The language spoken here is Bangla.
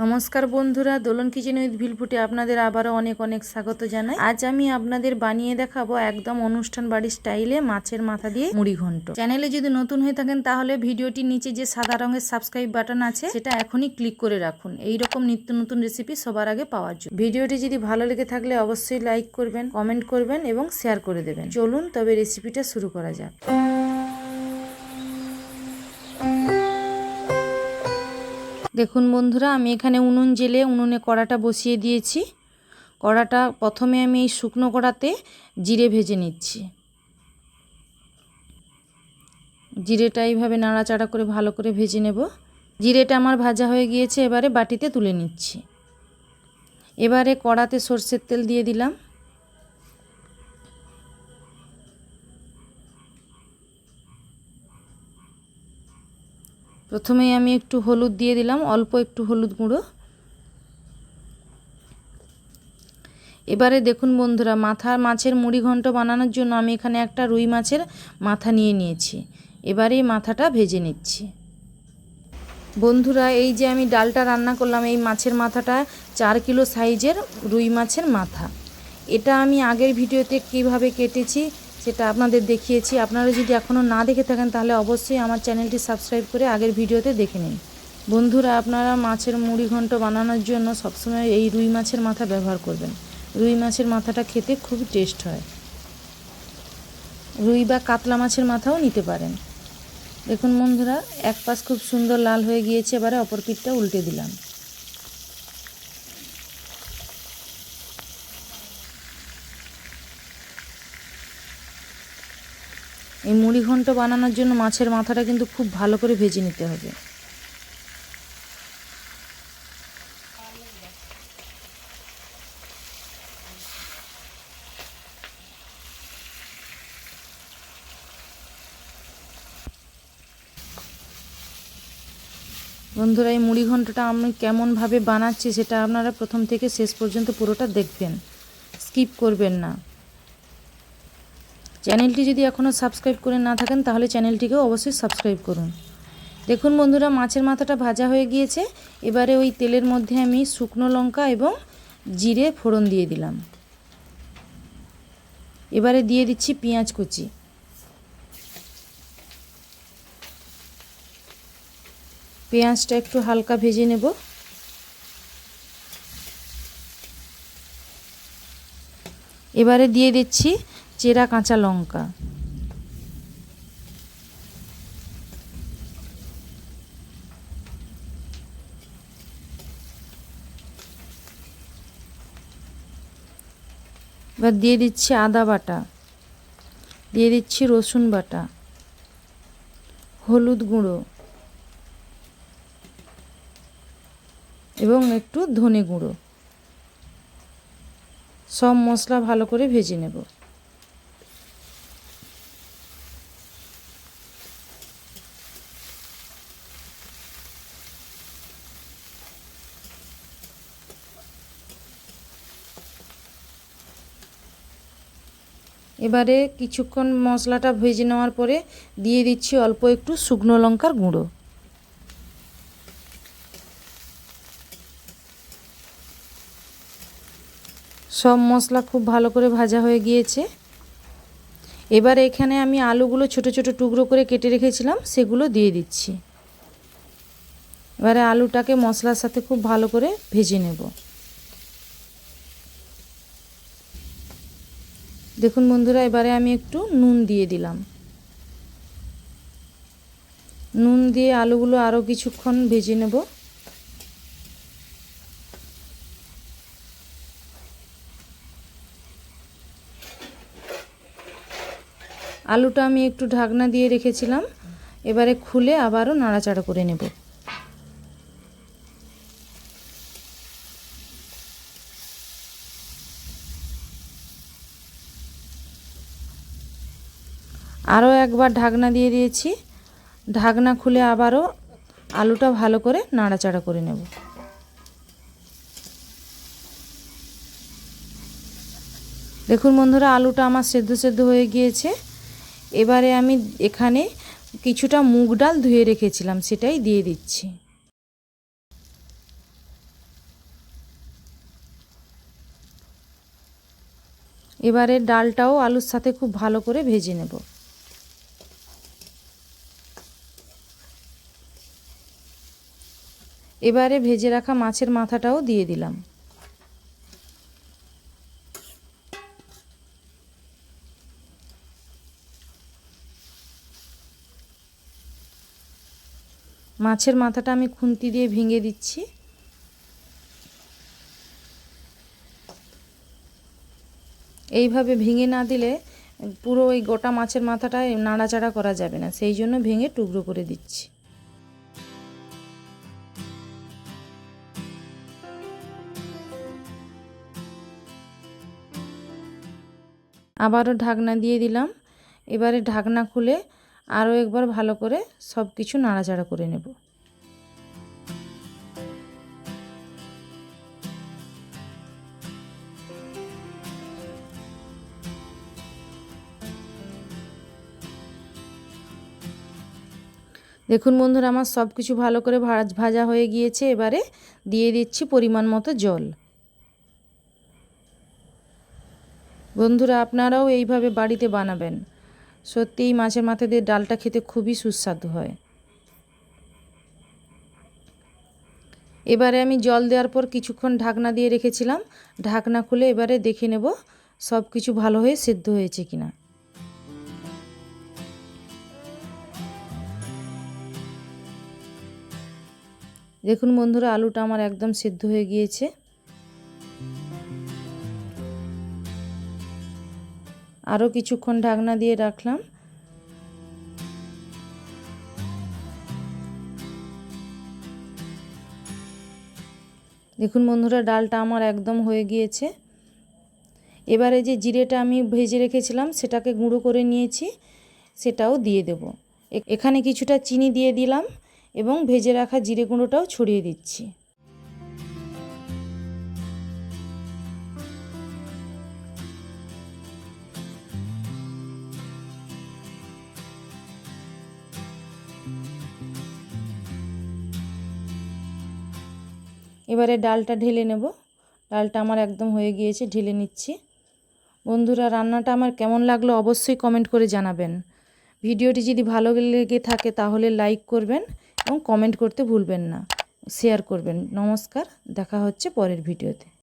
নমস্কার বন্ধুরা, দোলন কিচেন উইথ ভিলফুটে আপনাদের আবারও অনেক অনেক স্বাগত জানাই। আজ আমি আপনাদের বানিয়ে দেখাবো একদম অনুষ্ঠান বাড়ির স্টাইলে মাছের মাথা দিয়ে মুড়ি ঘন্ট। চ্যানেলে যদি নতুন হয়ে থাকেন তাহলে ভিডিওটির নিচে যে সাদা রঙের সাবস্ক্রাইব বাটন আছে সেটা এখনই ক্লিক করে রাখুন, এইরকম নিত্য নতুন রেসিপি সবার আগে পাওয়ার জন্য। ভিডিওটি যদি ভালো লেগে থাকলে অবশ্যই লাইক করবেন, কমেন্ট করবেন এবং শেয়ার করে দেবেন। চলুন তবে রেসিপিটা শুরু করা যাক। দেখুন বন্ধুরা, আমি এখানে উনুন জেলে উনুনে কড়াটা বসিয়ে দিয়েছি। কড়াটা প্রথমে আমি এই শুকনো কড়াতে জিরে ভেজে নিচ্ছি। জিরেটা এইভাবে নাড়াচাড়া করে ভালো করে ভেজে নেব। জিরেটা আমার ভাজা হয়ে গিয়েছে, এবারে বাটিতে তুলে নিচ্ছি। এবারে কড়াতে সরষের তেল দিয়ে দিলাম। প্রথমেই আমি একটু হলুদ দিয়ে দিলাম, অল্প একটু হলুদ গুঁড়ো। এবারে দেখুন বন্ধুরা, মাছের মুড়ি ঘন্ট বানানোর জন্য আমি এখানে একটা রুই মাছের মাথা নিয়ে নিয়েছি। এবারে এই মাথাটা ভেজে নিচ্ছি। বন্ধুরা, এই যে আমি ডালটা রান্না করলাম, এই মাছের মাথাটা 4 কিলো সাইজের রুই মাছের মাথা। এটা আমি আগের ভিডিওতে কিভাবে কেটেছি সেটা আপনাদের দেখিয়েছি। আপনারা যদি এখনও না দেখে থাকেন তাহলে অবশ্যই আমার চ্যানেলটি সাবস্ক্রাইব করে আগের ভিডিওতে দেখে নিন। বন্ধুরা, আপনারা মাছের মুড়ি ঘন্ট বানানোর জন্য সবসময় এই রুই মাছের মাথা ব্যবহার করবেন। রুই মাছের মাথাটা খেতে খুব টেস্ট হয়। রুই বা কাতলা মাছের মাথাও নিতে পারেন। দেখুন বন্ধুরা, এক পাশ খুব সুন্দর লাল হয়ে গিয়েছে, এবারে অপর পিঠটা উল্টে দিলাম। এই মুড়ি ঘন্ট বানানোর জন্য মাছের মাথাটা কিন্তু খুব ভালো করে ভেজে নিতে হবে। বন্ধুরা, এই মুড়ি ঘন্টটা আমি কেমনভাবে বানাচ্ছি সেটা আপনারা প্রথম থেকে শেষ পর্যন্ত পুরোটা দেখবেন, স্কিপ করবেন না। চ্যানেলটি যদি এখনও সাবস্ক্রাইব করে না থাকেন তাহলে চ্যানেলটিকেও অবশ্যই সাবস্ক্রাইব করুন। দেখুন বন্ধুরা, মাছের মাথাটা ভাজা হয়ে গিয়েছে। এবারে ওই তেলের মধ্যে আমি শুকনো লঙ্কা এবং জিরে ফোড়ন দিয়ে দিলাম। এবারে দিয়ে দিচ্ছি পেঁয়াজ কুচি। পেঁয়াজটা একটু হালকা ভেজে নেব। এবারে দিয়ে দিচ্ছি চেরা কাঁচা লঙ্কা। এবার দিয়ে দিচ্ছি আদা বাটা, দিয়ে দিচ্ছি রসুন বাটা, হলুদ গুঁড়ো এবং একটু ধনে গুঁড়ো। সব মশলা ভালো করে ভেজে নেব। এবারে কিছুক্ষণ মশলাটা ভেজে নেওয়ার পরে দিয়ে দিচ্ছি অল্প একটু শুকনো লঙ্কার গুঁড়ো। সব মশলা খুব ভালো করে ভাজা হয়ে গিয়েছে। এবার এখানে আমি আলুগুলো ছোট ছোট টুকরো করে কেটে রেখেছিলাম, সেগুলো দিয়ে দিচ্ছি। এবারে আলুটাকে মশলার সাথে খুব ভালো করে ভেজে নেব। দেখুন বন্ধুরা, এবারে আমি একটু নুন দিয়ে দিলাম। নুন দিয়ে আলুগুলো আরও কিছুক্ষণ ভেজে নেব। আলুটা আমি একটু ঢাকনা দিয়ে রেখেছিলাম, এবারে খুলে আবারও নাড়াচাড়া করে নেব। আরও একবার ঢাকনা দিয়ে দিয়েছি। ঢাকনা খুলে আবারও আলুটা ভালো করে নাড়াচাড়া করে নেব। দেখুন বন্ধুরা, আলুটা আমার সেদ্ধ হয়ে গিয়েছে। এবারে আমি এখানে কিছুটা মুগ ডাল ধুয়ে রেখেছিলাম, সেটাই দিয়ে দিচ্ছি। এবারে ডালটাও আলুর সাথে খুব ভালো করে ভেজে নেব। এবারে ভেজে রাখা মাছের মাথাটাও দিয়ে দিলাম। মাছের মাথাটা আমি খুন্তি দিয়ে ভেঙে দিচ্ছি। এইভাবে ভেঙে না দিলে পুরো ওই গোটা মাছের মাথাটা নাড়াচাড়া করা যাবে না, সেই জন্য ভেঙে টুকরো করে দিচ্ছি। আবারও ঢাকনা দিয়ে দিলাম। এবারে ঢাকনা খুলে আরও একবার ভালো করে সব কিছু নাড়াচাড়া করে নেব। দেখুন বন্ধুরা, আমার সব কিছু ভালো করে ভাজা হয়ে গিয়েছে। এবারে দিয়ে দিচ্ছি পরিমাণ মতো জল। বন্ধুরা, আপনারাও এইভাবে বাড়িতে বানাবেন। সত্যিই মাছের মাথা দিয়ে ডালটা খেতে খুবই সুস্বাদু হয়। এবারে আমি জল দেওয়ার পর কিছুক্ষণ ঢাকনা দিয়ে রেখেছিলাম। ঢাকনা খুলে এবারে দেখে নেব সব কিছু ভালো হয়ে সেদ্ধ হয়েছে কিনা। দেখুন বন্ধুরা, আলুটা আমার একদম সেদ্ধ হয়ে গিয়েছে। আরও কিছুক্ষণ ঢাকনা দিয়ে রাখলাম। দেখুন বন্ধুরা, ডালটা আমার একদম হয়ে গিয়েছে। এবারে যে জিরেটা আমি ভেজে রেখেছিলাম সেটাকে গুঁড়ো করে নিয়েছি, সেটাও দিয়ে দেব। এখানে কিছুটা চিনি দিয়ে দিলাম এবং ভেজে রাখা জিরে গুঁড়োটাও ছড়িয়ে দিচ্ছি। এবারে ডালটা ঢেলে নেব। ডালটা আমার একদম হয়ে গিয়েছে, ঢেলে নিচ্ছি। বন্ধুরা, রান্নাটা আমার কেমন লাগলো অবশ্যই কমেন্ট করে জানাবেন। ভিডিওটি যদি ভালো লেগে থাকে তাহলে লাইক করবেন এবং কমেন্ট করতে ভুলবেন না, শেয়ার করবেন। নমস্কার, দেখা হচ্ছে পরের ভিডিওতে।